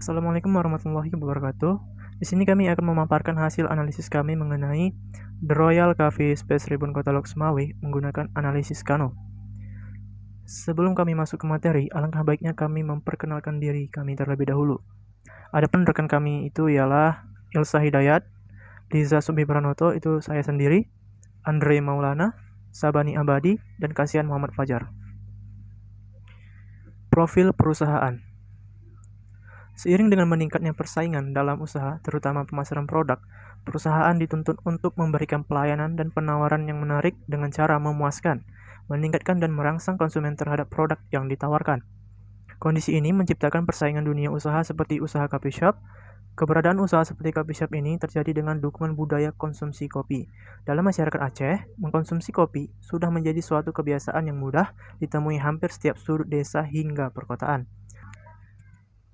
Assalamualaikum warahmatullahi wabarakatuh. Di sini kami akan memaparkan hasil analisis kami mengenai The Royal Cafe Space Ribbon Kota Lok Sumawe menggunakan analisis Kano. Sebelum kami masuk ke materi, alangkah baiknya kami memperkenalkan diri kami terlebih dahulu. Adapun rekan kami itu ialah Ilsa Hidayat, Liza Subipranoto itu saya sendiri, Andre Maulana, Sabani Abadi, dan Kasihan Muhammad Fajar. Profil perusahaan. Seiring dengan meningkatnya persaingan dalam usaha, terutama pemasaran produk, perusahaan dituntut untuk memberikan pelayanan dan penawaran yang menarik dengan cara memuaskan, meningkatkan dan merangsang konsumen terhadap produk yang ditawarkan. Kondisi ini menciptakan persaingan dunia usaha seperti usaha coffee shop. Keberadaan usaha seperti coffee shop ini terjadi dengan dukungan budaya konsumsi kopi. Dalam masyarakat Aceh, mengkonsumsi kopi sudah menjadi suatu kebiasaan yang mudah ditemui hampir setiap sudut desa hingga perkotaan.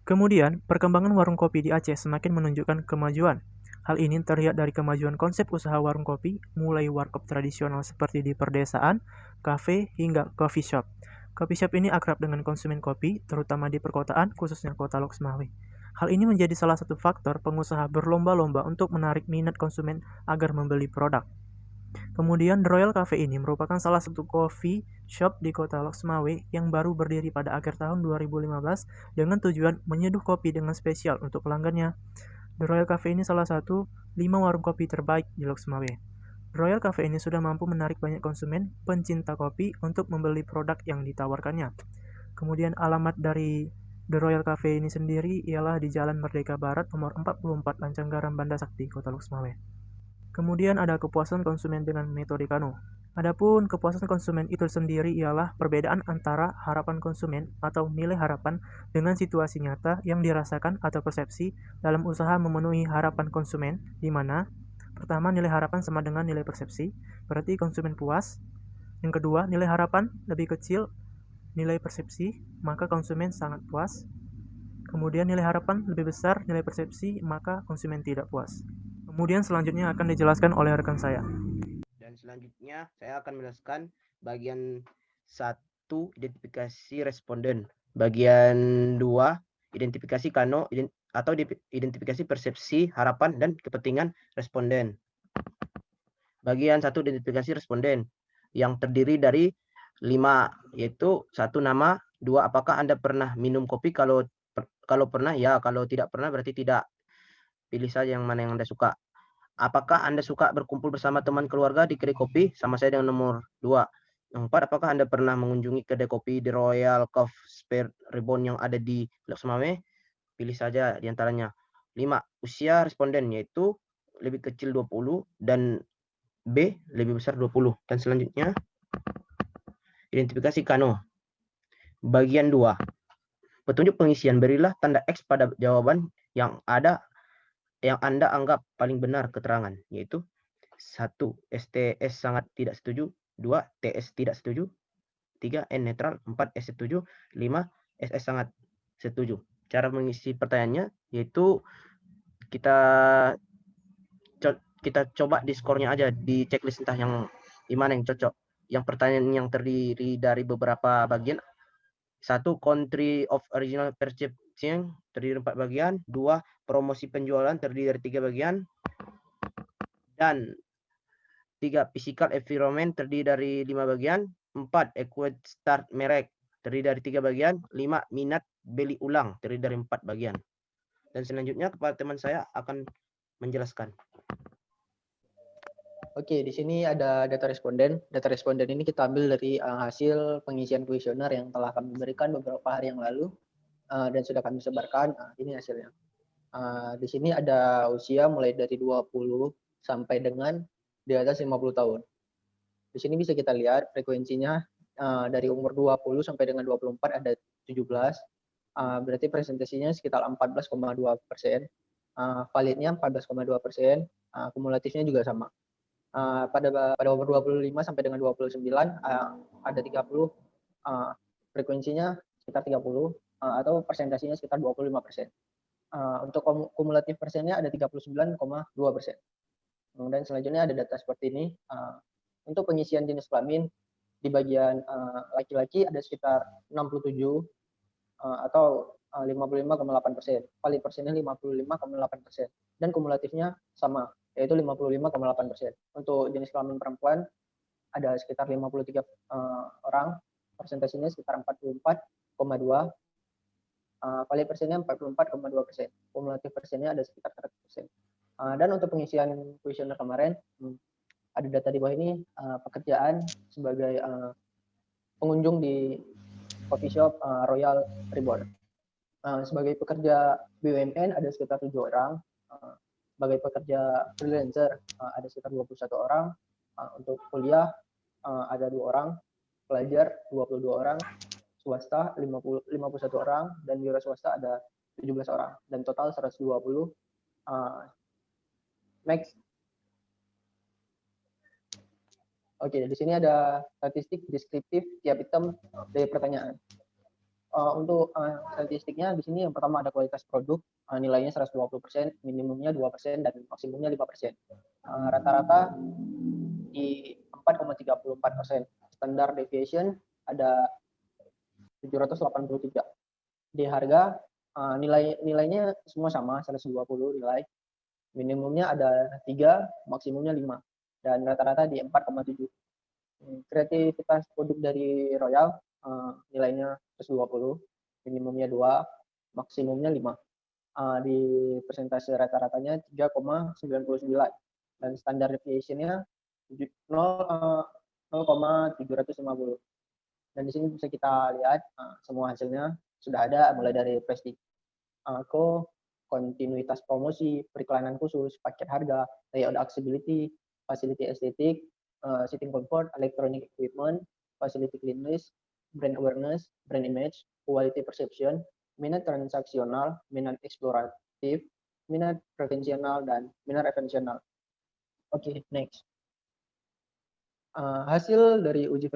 Kemudian, perkembangan warung kopi di Aceh semakin menunjukkan kemajuan. Hal ini terlihat dari kemajuan konsep usaha warung kopi, mulai warkop tradisional seperti di perdesaan, kafe, hingga coffee shop. Coffee shop ini akrab dengan konsumen kopi, terutama di perkotaan, khususnya kota Lok Sumawe. Hal ini menjadi salah satu faktor pengusaha berlomba-lomba untuk menarik minat konsumen agar membeli produk. Kemudian, The Royal Cafe ini merupakan salah satu coffee shop di kota Lok Sumawe yang baru berdiri pada akhir tahun 2015 dengan tujuan menyeduh kopi dengan spesial untuk pelanggannya. The Royal Cafe ini salah satu 5 warung kopi terbaik di Lok Sumawe. The Royal Cafe ini sudah mampu menarik banyak konsumen pencinta kopi untuk membeli produk yang ditawarkannya. Kemudian alamat dari The Royal Cafe ini sendiri ialah di Jalan Merdeka Barat nomor 44 Lancanggaram Banda Sakti, Kota Lok Sumawe. Kemudian ada kepuasan konsumen dengan metode Kano. Adapun kepuasan konsumen itu sendiri ialah perbedaan antara harapan konsumen atau nilai harapan dengan situasi nyata yang dirasakan atau persepsi dalam usaha memenuhi harapan konsumen, di mana pertama nilai harapan sama dengan nilai persepsi, berarti konsumen puas. Yang kedua, nilai harapan lebih kecil nilai persepsi, maka konsumen sangat puas. Kemudian nilai harapan lebih besar nilai persepsi, maka konsumen tidak puas. Kemudian selanjutnya akan dijelaskan oleh rekan saya. Dan selanjutnya saya akan menjelaskan bagian 1 identifikasi responden, bagian 2 identifikasi Kano atau identifikasi persepsi, harapan, dan kepentingan responden. Bagian 1 identifikasi responden yang terdiri dari 5, yaitu 1 nama, 2 apakah Anda pernah minum kopi, kalau pernah ya, kalau tidak pernah berarti tidak. Pilih saja yang mana yang Anda suka. Apakah Anda suka berkumpul bersama teman keluarga di kedai kopi? Sama saya dengan nomor 2. Yang 4, apakah Anda pernah mengunjungi kedai kopi di Royal Cafe Spare Ribbon yang ada di Lok Sumawe? Pilih saja di antaranya. 5, usia responden yaitu lebih kecil 20 dan B lebih besar 20. Dan selanjutnya identifikasi Kano. Bagian 2. Petunjuk pengisian, berilah tanda X pada jawaban yang Anda anggap paling benar keterangan, yaitu 1. STS sangat tidak setuju. 2. TS tidak setuju. 3. N netral. 4. S setuju. 5. SS sangat setuju. Cara mengisi pertanyaannya yaitu kita coba di skornya aja, di checklist entah yang gimana yang cocok. Yang pertanyaan yang terdiri dari beberapa bagian. 1. Country of original perception terdiri dari 4 bagian. 2. Promosi penjualan terdiri dari 3 bagian. Dan 3. Physical environment terdiri dari 5 bagian. 4. Equate start merek terdiri dari 3 bagian. 5. Minat beli ulang terdiri dari 4 bagian. Dan selanjutnya kepada teman saya akan menjelaskan. Oke, di sini ada data responden. Data responden ini kita ambil dari hasil pengisian kuesioner yang telah kami berikan beberapa hari yang lalu dan sudah kami sebarkan. Ini hasilnya. Di sini ada usia mulai dari 20 sampai dengan di atas 50 tahun. Di sini bisa kita lihat frekuensinya dari umur 20 sampai dengan 24 ada 17. Berarti presentasinya sekitar 14,2%. Validnya 14,2%. Kumulatifnya juga sama. Pada umur 25 sampai dengan 29 ada 30, frekuensinya sekitar 30 atau presentasinya sekitar 25%. Untuk kumulatif persennya ada 39,2%. Kemudian selanjutnya ada data seperti ini. Untuk pengisian jenis kelamin di bagian laki-laki ada sekitar 67 atau 55,8%. Valid persennya 55,8%. Dan kumulatifnya sama, yaitu 55,8%. Untuk jenis kelamin perempuan ada sekitar 53 orang, persentasenya sekitar 44,2. Valid persennya 44,2%. Kumulatif persennya ada sekitar 100%. Dan untuk pengisian kuesioner kemarin, ada data di bawah ini, pekerjaan sebagai pengunjung di coffee shop Royal Reborn. Sebagai pekerja BUMN ada sekitar 7 orang, sebagai pekerja freelancer ada sekitar 21 orang, untuk kuliah ada 2 orang, pelajar 22 orang, swasta 51 orang, dan wira swasta ada 17 orang, dan total 120. Next. Oke, di sini ada statistik deskriptif tiap item dari pertanyaan. Untuk statistiknya di sini yang pertama ada kualitas produk, nilainya 120%, minimumnya 2% dan maksimumnya 5%. Rata-rata di 4,34%. Standar deviation ada 783. Di harga nilainya semua sama, 120 nilai. Minimumnya ada 3, maksimumnya 5. Dan rata-rata di 4,7. Kreativitas produk dari Royal nilainya 120, minimumnya 2, maksimumnya 5. Di persentase rata-ratanya 3,99 dan standar deviation-nya 0,750. Dan di sini bisa kita lihat semua hasilnya sudah ada, mulai dari prestige, kontinuitas promosi, periklanan khusus, paket harga, layout accessibility, facility estetik, sitting comfort, electronic equipment, facility cleanliness, brand awareness, brand image, quality perception, minat transaksional, minat eksploratif, minat prevensional, dan minat revensional. Oke, next. Hasil dari uji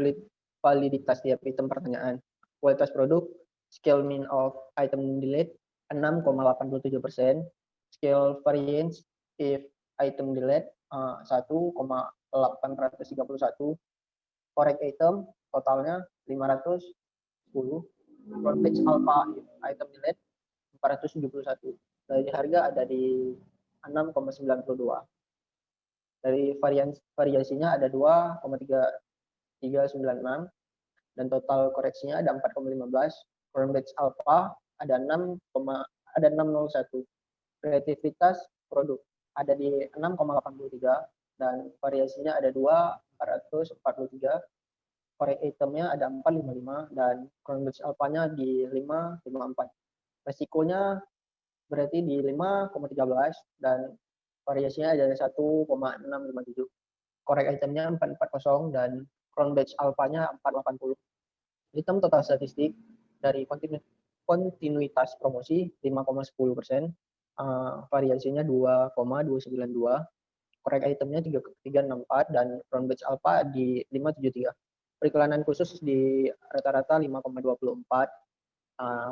validitas tiap item pertanyaan. Kualitas produk, scale mean of item delete 6,87%, scale variance if item delete 1,831, correct item totalnya 510, context alpha item delete 471. Dari harga ada di 6,92. Dari variasinya ada 2,396 dan total koreksinya ada 4,15. Context alpha ada 601. Kreativitas produk ada di 6,83 dan variasinya ada 2,443. Correct itemnya ada 455 dan context alpha-nya di 554. Resikonya berarti di 5,13 dan variasinya ada 1,657. Correct itemnya 440 dan crown batch alpha-nya 480. Item total statistik dari kontinuitas promosi 5,10%, variasinya 2,292. Correct itemnya 364 dan crown batch alpha di 573. Periklanan khusus di rata-rata 5,24,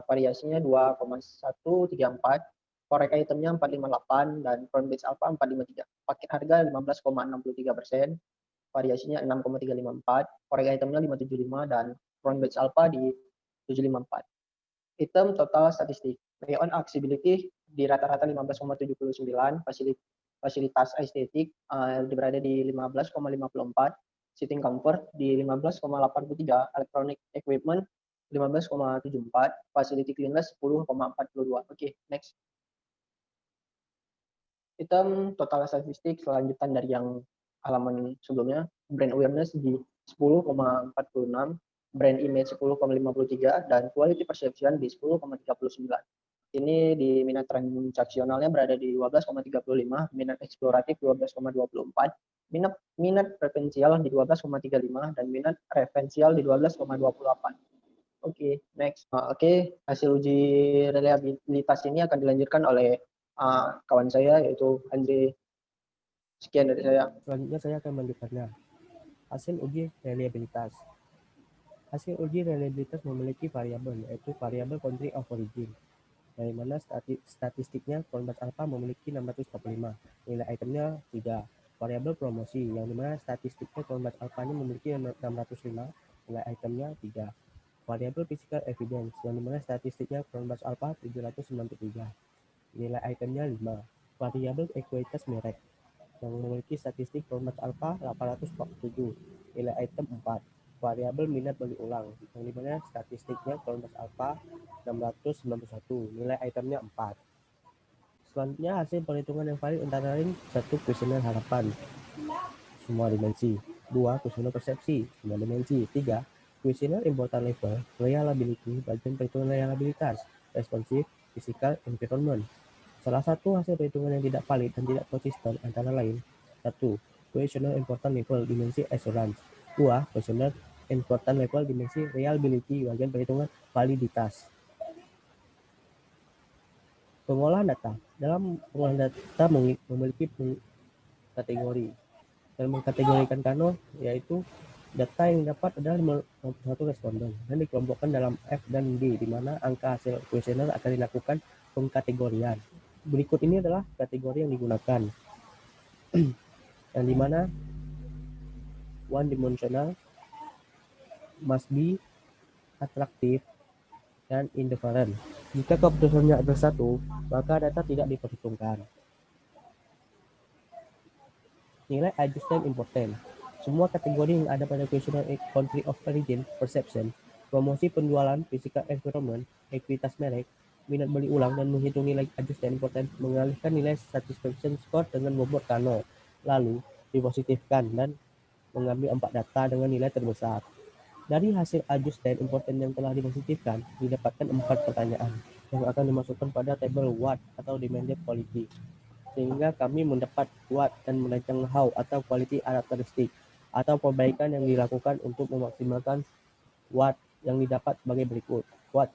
variasinya 2,134. Correct itemnya 458 dan crown batch alpha 453. Paket harga 15,63%, variasinya 6,354. Correct itemnya 575 dan crown batch alpha di 754. Item total statistik. Layout accessibility di rata-rata 15,79, fasilitas estetik berada di 15,54, sitting comfort di 15,83, electronic equipment 15,74, facility cleanliness 10,42. Oke, next. Item total statistik selanjutan dari yang halaman sebelumnya. Brand awareness di 10,46, brand image 10,53, dan quality perception di 10,39. Ini di minat transaksionalnya berada di 12,35, minat eksploratif 12,24, minat preferensial di 12,35, dan minat referensial di 12,28. Oke, next. Oke, hasil uji reliabilitas ini akan dilanjutkan oleh kawan saya yaitu Andre. Sekian dari saya. Selanjutnya saya akan melanjutkannya. Hasil uji reliabilitas. Hasil uji reliabilitas memiliki variabel, yaitu variabel country of origin, dari mana statistiknya crown batch alpha memiliki 645, nilai itemnya 3. Variabel promosi, yang dimana statistiknya crown batch alpha-nya memiliki 605, nilai itemnya 3. variabel physical evidence, yang dimana statistiknya Cronbach alpha 793. Nilai itemnya 5. Variabel ekuitas merek, yang memiliki statistik Cronbach alpha 847. Nilai item 4. Variabel minat beli ulang, yang dimana statistiknya Cronbach alpha 691. Nilai itemnya 4. Selanjutnya hasil perhitungan yang valid antara lain 1. Kuesioner harapan semua dimensi, 2. Kuesioner persepsi semua dimensi, 3. Kuesioner important level reliability bagian perhitungan reliabilitas, responsif, physical environment. Salah satu hasil perhitungan yang tidak valid dan tidak konsisten antara lain 1. Kuesioner important level dimensi assurance, 2. Kuesioner important level dimensi reliability bagian perhitungan validitas. Pengolahan data. Dalam pengolahan data memiliki kategori. Dalam mengkategorikan Kano, yaitu data yang didapat adalah 51 responden dan dikelompokkan dalam F dan D, di mana angka hasil kuesioner akan dilakukan pengkategorian. Berikut ini adalah kategori yang digunakan, yang dimana one dimensional, must be, attractive, dan indifferent. Jika keputusannya adalah 1, maka data tidak diperhitungkan. Nilai adjustment important. Semua kategori yang ada pada kuesioner country of origin, perception, promosi penjualan, physical environment, ekuitas merek, minat beli ulang, dan menghitung nilai adjustment important mengalihkan nilai satisfaction score dengan bobot Kano, lalu dipositifkan dan mengambil 4 data dengan nilai terbesar. Dari hasil adjustment important yang telah dipositifkan, didapatkan 4 pertanyaan yang akan dimasukkan pada tabel what atau demanded quality, sehingga kami mendapat what dan merancang how atau quality karakteristik atau perbaikan yang dilakukan untuk memaksimalkan what yang didapat sebagai berikut. What?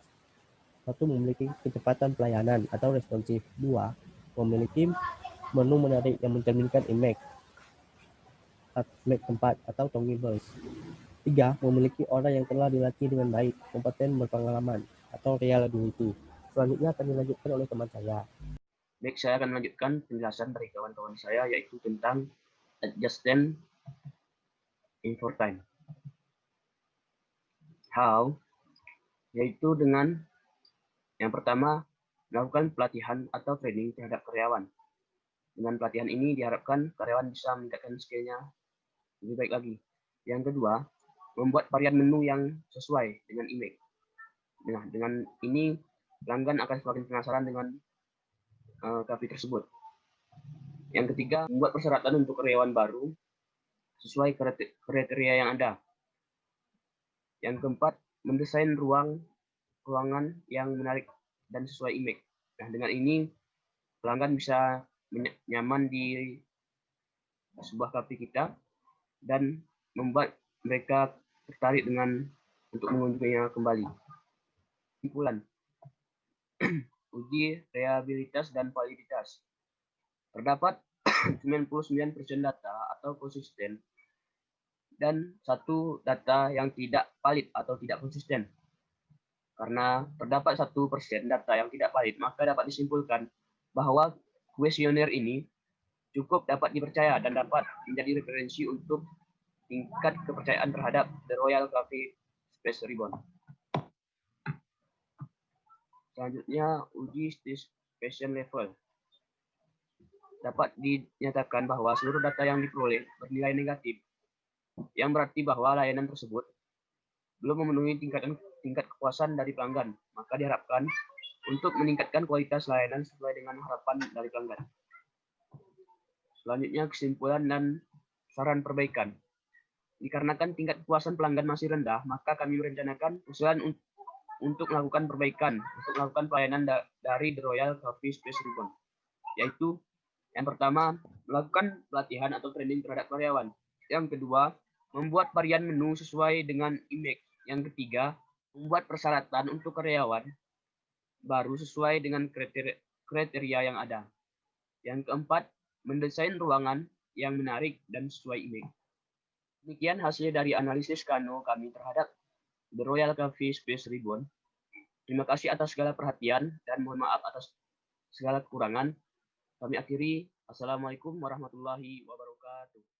1. Memiliki kecepatan pelayanan atau responsif. 2. Memiliki menu menarik yang mencerminkan image tempat atau tangibles. 3. Memiliki orang yang telah dilatih dengan baik, kompeten, berpengalaman atau reliability. Selanjutnya akan dilanjutkan oleh teman saya. Baik, saya akan melanjutkan penjelasan dari kawan-kawan saya, yaitu tentang adjustment in time. How? Yaitu dengan yang pertama, melakukan pelatihan atau training terhadap karyawan. Dengan pelatihan ini diharapkan karyawan bisa meningkatkan skill-nya lebih baik lagi. Yang kedua, membuat varian menu yang sesuai dengan image. Nah, dengan ini pelanggan akan semakin penasaran dengan kafe tersebut. Yang ketiga, membuat persyaratan untuk karyawan baru sesuai kriteria yang ada. Yang keempat, mendesain ruangan yang menarik dan sesuai image. Nah, dengan ini pelanggan bisa nyaman di sebuah kafe kita dan membuat mereka tertarik untuk mengunjunginya kembali. Kesimpulan, uji reliabilitas dan validitas. Terdapat 99% data atau konsisten dan 1 data yang tidak valid atau tidak konsisten. Karena terdapat 1% data yang tidak valid, maka dapat disimpulkan bahwa kuesioner ini cukup dapat dipercaya dan dapat menjadi referensi untuk tingkat kepercayaan terhadap The Royal Coffee Space Ribbon. Selanjutnya, uji satisfaction level. Dapat dinyatakan bahwa seluruh data yang diperoleh bernilai negatif, yang berarti bahwa layanan tersebut belum memenuhi tingkat kepuasan dari pelanggan. Maka diharapkan untuk meningkatkan kualitas layanan sesuai dengan harapan dari pelanggan. Selanjutnya, kesimpulan dan saran perbaikan. Dikarenakan tingkat kepuasan pelanggan masih rendah, maka kami merencanakan usulan untuk melakukan perbaikan, untuk melakukan pelayanan dari The Royal Coffee Space Ribbon, yaitu yang pertama, melakukan pelatihan atau training terhadap karyawan. Yang kedua, membuat varian menu sesuai dengan image. Yang ketiga, membuat persyaratan untuk karyawan baru sesuai dengan kriteria yang ada. Yang keempat, mendesain ruangan yang menarik dan sesuai image. Demikian hasil dari analisis Kano kami terhadap The Royal Coffee Space Ribbon. Terima kasih atas segala perhatian dan mohon maaf atas segala kekurangan. Kami akhiri. Assalamualaikum warahmatullahi wabarakatuh.